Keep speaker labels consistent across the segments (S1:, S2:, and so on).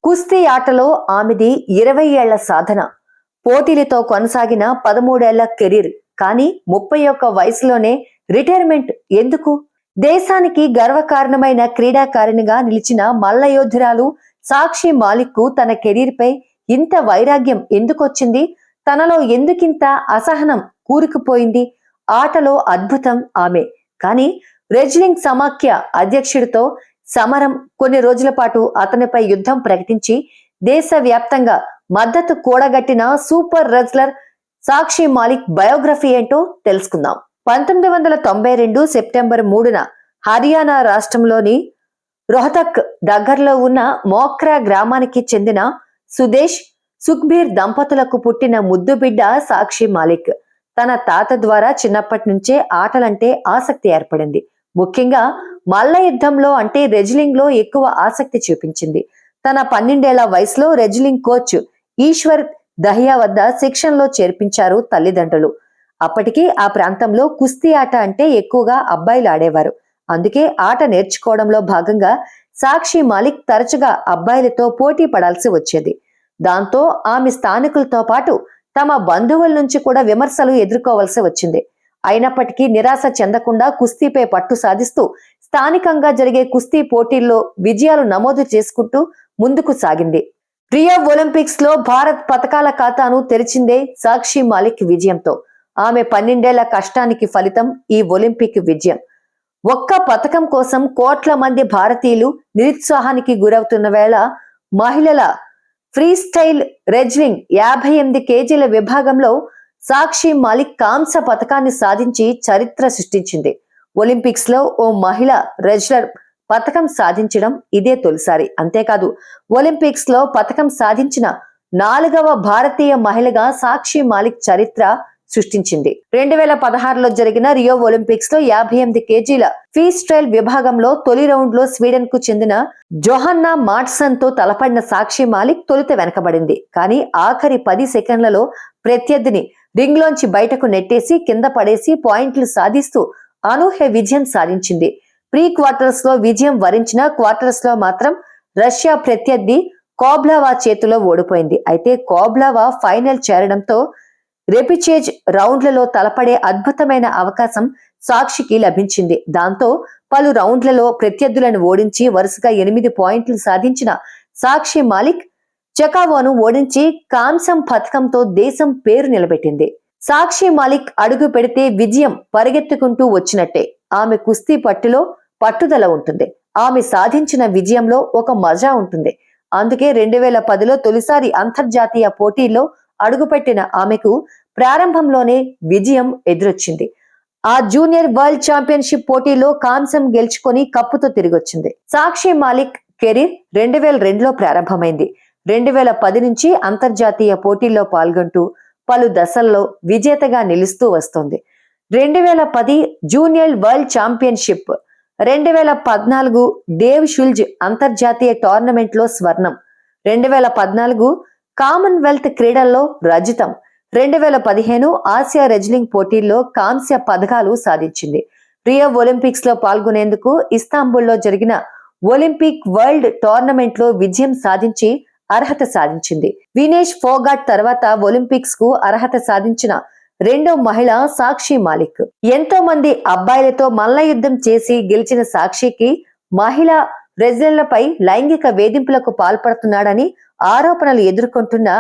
S1: కుస్తీ ఆటలో ఆమెది 20 ఏళ్ల సాధన. పోటీలతో కొనసాగిన 13 ఏళ్ల కెరీర్. కానీ 31 వయసులోనే రిటైర్మెంట్ ఎందుకు? దేశానికి గర్వకారణమైన క్రీడాకారిణిగా నిలిచిన మల్లయోధురాలు సాక్షి మాలిక్ కు తన కెరీర్ పై ఇంత వైరాగ్యం ఎందుకొచ్చింది? తనలో ఎందుకింత అసహనం కూరుకుపోయింది? ఆటలో అద్భుతం ఆమె. కానీ రెజ్లింగ్ సమాఖ్య అధ్యక్షుడితో సమరం, కొన్ని రోజుల పాటు అతనిపై యుద్ధం ప్రకటించి దేశవ్యాప్తంగా మద్దతు కూడగట్టిన సూపర్ రెజ్లర్ సాక్షి మాలిక్ బయోగ్రఫీ ఏంటో తెలుసుకుందాం. 1992 సెప్టెంబర్ 3న హర్యానా రాష్ట్రంలోని రోహతక్ దగ్గరలో ఉన్న మోక్రా గ్రామానికి చెందిన సుదేశ్, సుఖ్బీర్ దంపతులకు పుట్టిన ముద్దు బిడ్డ సాక్షి మాలిక్. తన తాత ద్వారా చిన్నప్పటి నుంచే ఆటలంటే ఆసక్తి ఏర్పడింది. ముఖ్యంగా మల్ల యుద్ధంలో అంటే రెజ్లింగ్ లో ఎక్కువ ఆసక్తి చూపించింది. తన 12 ఏళ్ల వయసులో రెజ్లింగ్ కోచ్ ఈశ్వర్ దహియా వద్ద శిక్షణలో చేర్పించారు తల్లిదండ్రులు. అప్పటికి ఆ ప్రాంతంలో కుస్తీ ఆట అంటే ఎక్కువగా అబ్బాయిలు ఆడేవారు. అందుకే ఆట నేర్చుకోవడంలో భాగంగా సాక్షి మాలిక్ తరచుగా అబ్బాయిలతో పోటీ పడాల్సి వచ్చేది. దాంతో ఆమె స్థానికులతో పాటు తమ బంధువుల నుంచి కూడా విమర్శలు ఎదుర్కోవాల్సి వచ్చింది. అయినప్పటికీ నిరాశ చెందకుండా కుస్తీపై పట్టు సాధిస్తూ స్థానికంగా జరిగే కుస్తీ పోటీల్లో విజయాలు నమోదు చేసుకుంటూ ముందుకు సాగింది. రియో ఒలింపిక్స్ లో భారత్ పతకాల ఖాతాను తెరిచిందే సాక్షి మాలిక్ విజయంతో. ఆమె 12 ఏళ్ల కష్టానికి ఫలితం ఈ ఒలింపిక్ విజయం. ఒక్క పతకం కోసం కోట్ల మంది భారతీయులు నిరుత్సాహానికి గురవుతున్న వేళ మహిళల ఫ్రీ స్టైల్ రెజ్లింగ్ 58 కేజీల విభాగంలో సాక్షి మాలిక్ కాంస్య పతకాన్ని సాధించి చరిత్ర సృష్టించింది. ఒలింపిక్స్ లో ఓ మహిళ రెజ్లర్ పతకం సాధించడం ఇదే తొలిసారి. అంతేకాదు ఒలింపిక్స్ లో పతకం సాధించిన 4వ భారతీయ మహిళగా సాక్షి మాలిక్ చరిత్ర సృష్టించింది. 2016లో జరిగిన రియో ఒలింపిక్స్ లో 58 కేజీల ఫ్రీ స్టైల్ విభాగంలో తొలి రౌండ్ లో స్వీడన్ కు చెందిన జోహన్నా మాట్సన్ తో తలపడిన సాక్షి మాలిక్ తొలుత వెనకబడింది. కానీ ఆఖరి 10 సెకండ్లలో ప్రత్యర్థిని రింగ్ లోంచి బయటకు నెట్టేసి కింద పడేసి పాయింట్లు సాధిస్తూ అనూహ్య విజయం సాధించింది. ప్రీ క్వార్టర్స్ లో విజయం వరించిన క్వార్టర్స్ లో మాత్రం రష్యా ప్రత్యర్థి కోబ్లావా చేతిలో ఓడిపోయింది. అయితే కోబ్లావా ఫైనల్ చేరడంతో రెపిచేజ్ రౌండ్లలో తలపడే అద్భుతమైన అవకాశం సాక్షికి లభించింది. దాంతో పలు రౌండ్లలో ప్రత్యర్థులను ఓడించి వరుసగా 8 పాయింట్లు సాధించిన సాక్షి మాలిక్ చెకావోను ఓడించి కాంస్యం పథకంతో దేశం పేరు నిలబెట్టింది. సాక్షి మాలిక్ అడుగు పెడితే విజయం పరిగెత్తుకుంటూ వచ్చినట్టే. ఆమె కుస్తీ పట్టులో పట్టుదల ఉంటుంది. ఆమె సాధించిన విజయంలో ఒక మజా ఉంటుంది. అందుకే 2010లో తొలిసారి అంతర్జాతీయ పోటీల్లో అడుగుపెట్టిన ఆమెకు ప్రారంభంలోనే విజయం ఎదురొచ్చింది. ఆ జూనియర్ వరల్డ్ ఛాంపియన్షిప్ పోటీలో కాంస్యం గెలుచుకొని కప్పుతో తిరిగొచ్చింది. సాక్షి మాలిక్ కెరీర్ 2002లో ప్రారంభమైంది. 2010 నుంచి అంతర్జాతీయ పోటీల్లో పాల్గొంటూ పలు దశల్లో విజేతగా నిలుస్తూ వస్తోంది. 2010 junior world championship, 2014 Dave Schulz అంతర్జాతీయ టోర్నమెంట్ లో స్వర్ణం, 2014 కామన్వెల్త్ క్రీడల్లో రజతం, 2015 ఆసియా రెజ్లింగ్ పోటీల్లో కాంస్య పథకాలు సాధించింది. రియో ఒలింపిక్స్ లో పాల్గొనేందుకు ఇస్తాంబుల్లో జరిగిన ఒలింపిక్ వరల్డ్ టోర్నమెంట్ లో విజయం సాధించి అర్హత సాధించింది. వినేష్ ఫోగాట్ తర్వాత ఒలింపిక్స్ కు అర్హత సాధించిన రెండో మహిళ సాక్షి మాలిక్. ఎంతో మంది అబ్బాయిలతో మల్ల యుద్ధం చేసి గెలిచిన సాక్షికి మహిళా రెజ్లర్లపై లైంగిక వేధింపులకు పాల్పడుతున్నాడని ఆరోపణలు ఎదుర్కొంటున్న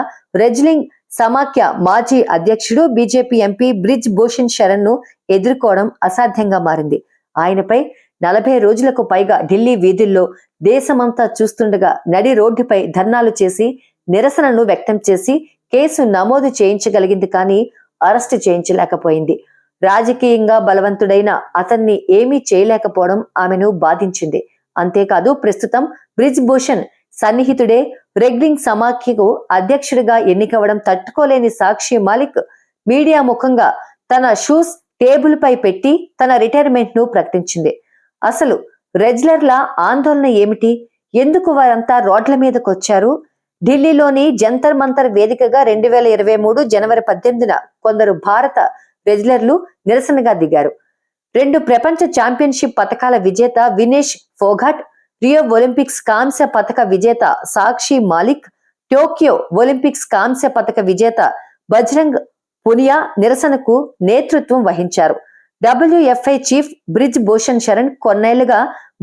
S1: రెజ్లింగ్ సమాఖ్య మాజీ అధ్యక్షుడు బీజేపీ ఎంపీ బ్రిజ్ భూషణ్ శరణ్ ను ఎదుర్కోవడం అసాధ్యంగా మారింది. ఆయనపై 40 రోజులకు పైగా ఢిల్లీ వీధుల్లో దేశమంతా చూస్తుండగా నడి రోడ్డుపై ధర్నాలు చేసి నిరసనను వ్యక్తం చేసి కేసు నమోదు చేయించగలిగింది, కానీ అరెస్టు చేయించలేకపోయింది. రాజకీయంగా బలవంతుడైన అతన్ని ఏమీ చేయలేకపోవడం ఆమెను బాధించింది. అంతేకాదు ప్రస్తుతం బ్రిజ్ భూషణ్ సన్నిహితుడే రెజ్లింగ్ సమాఖ్యకు అధ్యక్షుడిగా ఎన్నికవడం తట్టుకోలేని సాక్షి మాలిక్ మీడియా ముఖంగా తన షూస్ టేబుల్ పై పెట్టి తన రిటైర్మెంట్ ను ప్రకటించింది. అసలు రెజ్లర్ల ఆందోళన ఏమిటి? ఎందుకు వారంతా రోడ్ల మీదకు వచ్చారు? ఢిల్లీలోని జంతర్ మంతర్ వేదికగా 2023 జనవరి 18న కొందరు భారత రెజ్లర్లు నిరసనగా దిగారు. 2 ప్రపంచ ఛాంపియన్షిప్ పతకాల విజేత వినేష్ ఫోగాట్, రియో ఒలింపిక్స్ కాంస్య పతక విజేత సాక్షి మాలిక్, టోక్యో ఒలింపిక్స్ కాంస్య పతక విజేత బజరంగ్ పునియా నిరసనకు నేతృత్వం వహించారు. WFI చీఫ్ బ్రిజ్ భూషణ్ శరణ్ కొన్నేళ్లుగా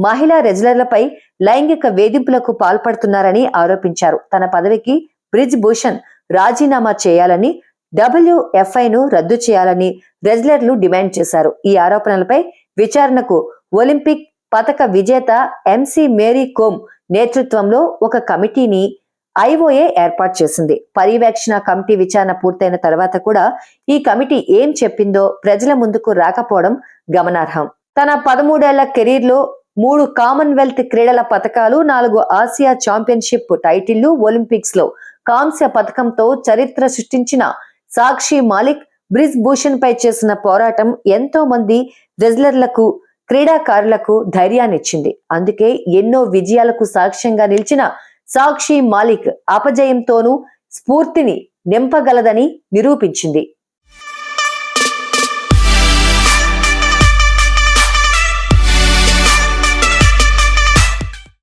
S1: మహిళా రెజ్లర్లపై లైంగిక వేధింపులకు పాల్పడుతున్నారని ఆరోపించారు. తన పదవికి బ్రిజ్ భూషణ్ రాజీనామా చేయాలని, WFIను రద్దు చేయాలని రెజ్లర్లు డిమాండ్ చేశారు. ఈ ఆరోపణలపై విచారణకు ఒలింపిక్ పతక విజేత MC మేరీ కోమ్ నేతృత్వంలో ఒక కమిటీని IOA ఏర్పాటు చేసింది. పర్యవేక్షణ కమిటీ విచారణ పూర్తయిన తర్వాత కూడా ఈ కమిటీ ఏం చెప్పిందో ప్రజల ముందుకు రాకపోవడం గమనార్హం. తన 13 ఏళ్ల కెరీర్లో 3 కామన్వెల్త్ క్రీడల పతకాలు, 4 ఆసియా ఛాంపియన్షిప్ టైటిళ్లు, ఒలింపిక్స్ లో కాంస్య పతకంతో చరిత్ర సృష్టించిన సాక్షి మాలిక్ బ్రిజ్ భూషణ్ పై చేసిన పోరాటం ఎంతో మంది రెజ్లర్లకు, క్రీడాకారులకు ధైర్యాన్నిచ్చింది. అందుకే ఎన్నో విజయాలకు సాక్ష్యంగా నిలిచిన సాక్షి మాలిక్ అపజయంతోనూ స్ఫూర్తిని నింపగలదని నిరూపించింది.